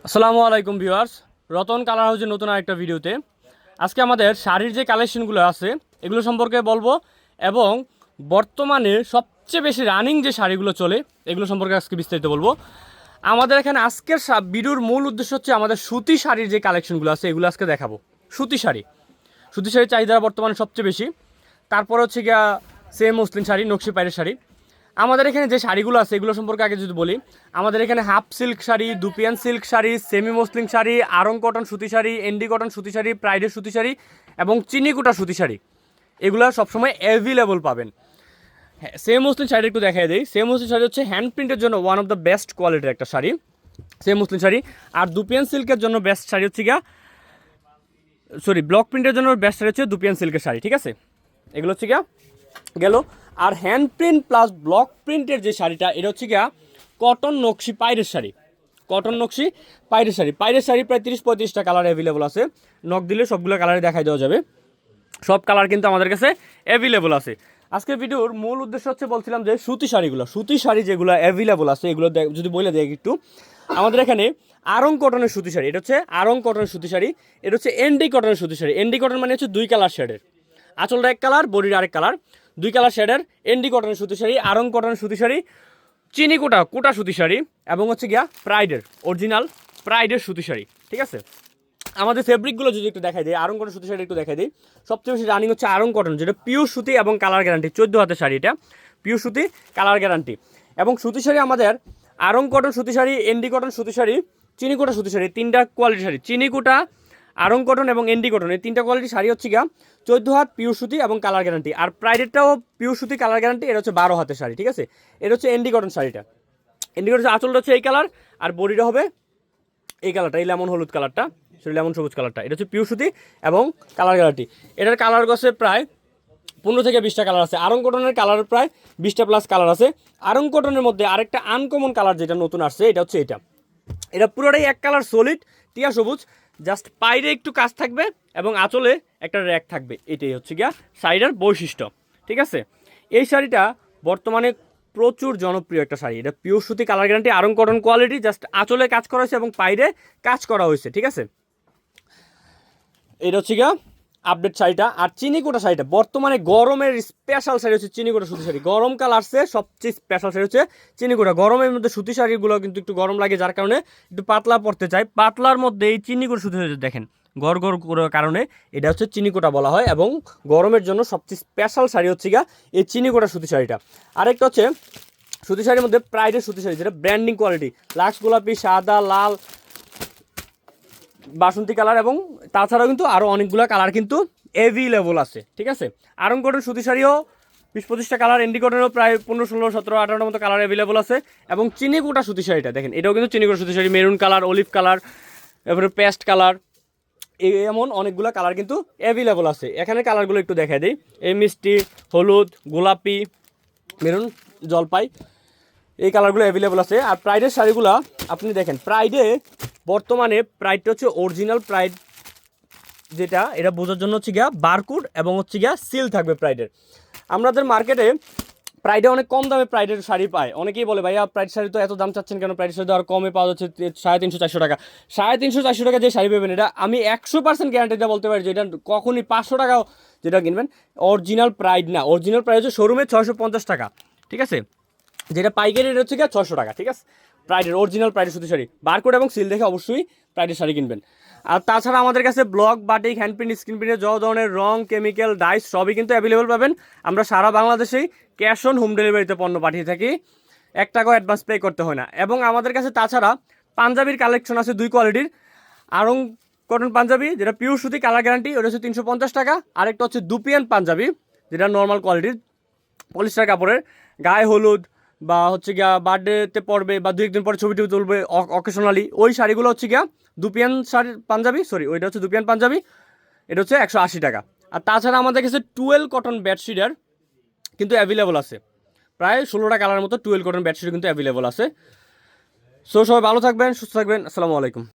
আসসালামু আলাইকুম viewers, Ratan colour হাউসের নতুন আরেকটা ভিডিওতে আজকে আমাদের শাড়ির যে কালেকশনগুলো আছে এগুলো সম্পর্কে বলবো এবং বর্তমানে সবচেয়ে বেশি রানিং যে শাড়িগুলো চলে এগুলো সম্পর্কে আজকে বিস্তারিত বলবো। আমাদের এখানে আজকের ভিডিওর মূল উদ্দেশ্য হচ্ছে আমাদের সুতি শাড়ির যে কালেকশনগুলো আছে এগুলো আজকে দেখাবো। সুতি শাড়ির চাহিদা বর্তমানে সবচেয়ে বেশি, তারপর হচ্ছে গিয়া সেম মসলিন শাড়ি, নকশি পাইরের শাড়ি। আমাদের এখানে যে শাড়িগুলো আছে এগুলো সম্পর্কে আগে যদি বলি, আমাদের এখানে half silk sari, dupion silk sari, semi muslin sari, Aarong cotton সুতি শাড়ি, এন্ডি কটন সুতি শাড়ি, প্রাইডের সুতি শাড়ি এবং চিনিকুটা সুতি শাড়ি এগুলো সবসময় অ্যাভেলেবল পাবেন। হ্যাঁ, সেম মসলিন শাড়ি একটু দেখাই দিই। সেম মসলিন শাড়ি হচ্ছে হ্যান্ড প্রিন্টের জন্য ওয়ান অফ দ্য বেস্ট কোয়ালিটির একটা শাড়ি, সেম মসলিন শাড়ি। আর দুপিয়ান সিল্কের জন্য বেস্ট শাড়ি হচ্ছে ব্লক প্রিন্টের জন্য বেস্ট শাড়ি হচ্ছে দুপিয়ান সিল্কের শাড়ি, ঠিক আছে। এগুলো হচ্ছে গেল। আর হ্যান্ড প্রিন্ট প্লাস ব্লক প্রিন্টের যে শাড়িটা এটা হচ্ছে কটন নকশি পাইরের শাড়ি, পাইরের শাড়ি প্রায় 30-35টা কালার অ্যাভেলেবল আছে। নক দিলে সবগুলো কালারে দেখাই দেওয়া যাবে, সব কালার কিন্তু আমাদের কাছে অ্যাভেলেবল আছে। আজকের ভিডিওর মূল উদ্দেশ্য হচ্ছে বলছিলাম যে সুতি শাড়ি যেগুলো অ্যাভেলেবল আছে এগুলো যদি বলে দেয় একটু। আমাদের এখানে আরং কটনের সুতি শাড়ি, এটা হচ্ছে আরং কটনের সুতি শাড়ি, এটা হচ্ছে এনডি কটনের সুতি শাড়ি। এনডি কটন মানে হচ্ছে 2 কালার শেডের, আঁচলটা 1 কালার, বডির আরেক কালার, 2 কালার শেডের এনডি কটনের সুতি শাড়ি, আরং কটনের সুতি শাড়ি, কোটা সুতি শাড়ি এবং হচ্ছে প্রাইডের অরিজিনাল প্রাইডের সুতি শাড়ি, ঠিক আছে। আমাদের ফেব্রিকগুলো যদি একটু দেখাই দিই, আরং কটন সুতি শাড়ি একটু দেখাই দিই। সবচেয়ে বেশি রানিং হচ্ছে আরং কটন, যেটা পিওর সুতি এবং কালার গ্যারান্টি, 14 হাতের শাড়ি, এটা পিওর সুতি, কালার গ্যারান্টি। এবং সুতি শাড়ি আমাদের আরং কটন সুতি শাড়ি, এনডি কটন সুতি শাড়ি, চিনিকুটা সুতি শাড়ি, 3টা কোয়ালিটি শাড়ি, চিনিকুটা, আরং কটন এবং এনডি কটন, এই 3টা কোয়ালিটি শাড়ি হচ্ছে 14 হাত পিওর সুতি এবং কালার গ্যারান্টি। আর প্রাইডেরটাও পিওর সুতি, কালার গ্যারান্টি, এটা হচ্ছে 12 হাতের শাড়ি, ঠিক আছে। এটা হচ্ছে এনডি কটন শাড়িটা, এনডি কটন আঁচলটা হচ্ছে এই কালার, আর বডিটা হবে এই কালারটা, এই লেমন হলুদ কালারটা, লেমন সবুজ কালারটা, এটা হচ্ছে পিওর সুতি এবং কালার গ্যারান্টি। এটার কালার গছে প্রায় 15 থেকে 20টা কালার আছে। আরং কটনের কালার প্রায় 20টা প্লাস কালার আছে। আরং কটনের মধ্যে আরেকটা আনকমন কালার যেটা নতুন আসছে এটা হচ্ছে এটা পুরোটাই 1 কালার সলিড টিয়া সবুজ, জাস্ট পাইরে একটু কাজ থাকবে এবং আঁচলে একটা র্যাক থাকবে, এটাই হচ্ছে শাড়িটার বৈশিষ্ট্য, ঠিক আছে। এই শাড়িটা বর্তমানে প্রচুর জনপ্রিয় একটা শাড়ি, এটা পিওর সুতি, colour guarantee, Aarong cotton quality, just আঁচলে কাজ করা হয়েছে এবং পাইরে কাজ করা হয়েছে, ঠিক আছে। এটা হচ্ছে আপডেট শাড়িটা। আর চিনিকুটা শাড়িটা বর্তমানে গরমের স্পেশাল শাড়ি হচ্ছে চিনিকুটা সুতি শাড়ি। গরমকাল আসছে, সবচেয়ে স্পেশাল শাড়ি হচ্ছে চিনিকুটা। গরমের মধ্যে সুতি শাড়িগুলো কিন্তু একটু গরম লাগে, যার কারণে একটু পাতলা পড়তে চাই। পাতলার মধ্যে এই চিনিকুটা সুতি শাড়ি দেখেন গড় করার কারণে এটা হচ্ছে চিনিকুটা বলা হয়। এবং গরমের জন্য সবচেয়ে স্পেশাল শাড়ি হচ্ছে এই চিনিকুটা সুতি শাড়িটা। আরেকটা হচ্ছে সুতি শাড়ির মধ্যে প্রাইডের সুতি শাড়ি, যেটা ব্র্যান্ডিং কোয়ালিটি, লাক্স গোলাপি, সাদা, লাল, বাসন্তী কালার এবং তাছাড়াও কিন্তু আরও অনেকগুলো কালার কিন্তু অ্যাভেলেবল আছে, ঠিক আছে। আরং কটন সুতি শাড়িও 20-25টা কালার, এন্ডি কটনেরও প্রায় 15, 16, 17, 18টার মতো কালার অ্যাভেলেবল আছে। এবং চিনিকুটা সুতি শাড়িটা দেখেন, এটাও কিন্তু চিনিকুটা সুতি sari, maroon colour, olive colour, এরপরে পেস্ট কালার, এমন অনেকগুলো কালার কিন্তু অ্যাভেলেবল আছে। এখানে কালারগুলো একটু দেখাই দিই, এই মিষ্টি, হলুদ, গোলাপি, মেরুন, জলপাই, এই কালারগুলো অ্যাভেলেবল আছে। আর প্রাইডের শাড়িগুলো আপনি দেখেন, প্রাইডে বর্তমানে প্রাইডটা হচ্ছে অরিজিনাল প্রাইড, যেটা এটা বোঝার জন্য হচ্ছে বারকোড এবং হচ্ছে সিল থাকবে প্রাইডের। আমাদের মার্কেটে প্রাইডে অনেক কম দামে প্রাইডের শাড়ি পায়। অনেকেই বলে ভাইয়া প্রাইড শাড়ি তো এত দাম চাচ্ছেন কেন, প্রাইড শাড়ি তো আর কমে পাওয়া যাচ্ছে 350-400 টাকা। 350-400 টাকা যে শাড়ি পাবেন, এটা আমি 100% গ্যারান্টি দিয়ে বলতে পারি যে এটা কখনই 500 টাকাও যেটা কিনবেন অরিজিনাল প্রাইড না। অরিজিনাল প্রাইড হচ্ছে শোরুমে 650 টাকা, ঠিক আছে। যেটা পাইকারি রেট হচ্ছে 600 টাকা, ঠিক আছে। প্রাইডের অরিজিনাল প্রাইডের সুতি শাড়ি, বারকোড এবং সিল দেখে অবশ্যই প্রাইডের শাড়ি কিনবেন। আর তাছাড়া আমাদের কাছে block, batik, hand print, screen প্রিন্টের যত ধরনের রং, কেমিক্যাল, ডাইস সবই কিন্তু অ্যাভেলেবেল পাবেন। আমরা সারা বাংলাদেশেই ক্যাশ অন হোম ডেলিভারিতে পণ্য পাঠিয়ে থাকি, 1 টাকাও অ্যাডভান্স পে করতে হয় না। এবং আমাদের কাছে তাছাড়া পাঞ্জাবির কালেকশন আছে 2 কোয়ালিটির। আরং কটন পাঞ্জাবি যেটা পিওর সুতি, কালার গ্যারান্টি, ওটা হচ্ছে 350 টাকা। আরেকটা হচ্ছে দুপিয়ান পাঞ্জাবি, যেটা নর্মাল কোয়ালিটির পলিস্টার কাপড়ের, গায়ে হলুদ বা হচ্ছে বার্থডেতে পরবে বা 2-1 দিন পরে ছবিটি তুলবে অকেশনালি, ওই শাড়িগুলো হচ্ছে দুপিয়ান শাড়ির পাঞ্জাবি, ওইটা হচ্ছে দুপিয়ান পাঞ্জাবি, এটা হচ্ছে 180 টাকা। আর তাছাড়া আমাদের কাছে 12 কটন বেডশিটের কিন্তু অ্যাভেলেবল আছে, প্রায় 16টা কালার মতো 12 কটন বেডশিট কিন্তু অ্যাভেলেবল আছে। সো সবাই ভালো থাকবেন, সুস্থ থাকবেন, আসসালামু আলাইকুম।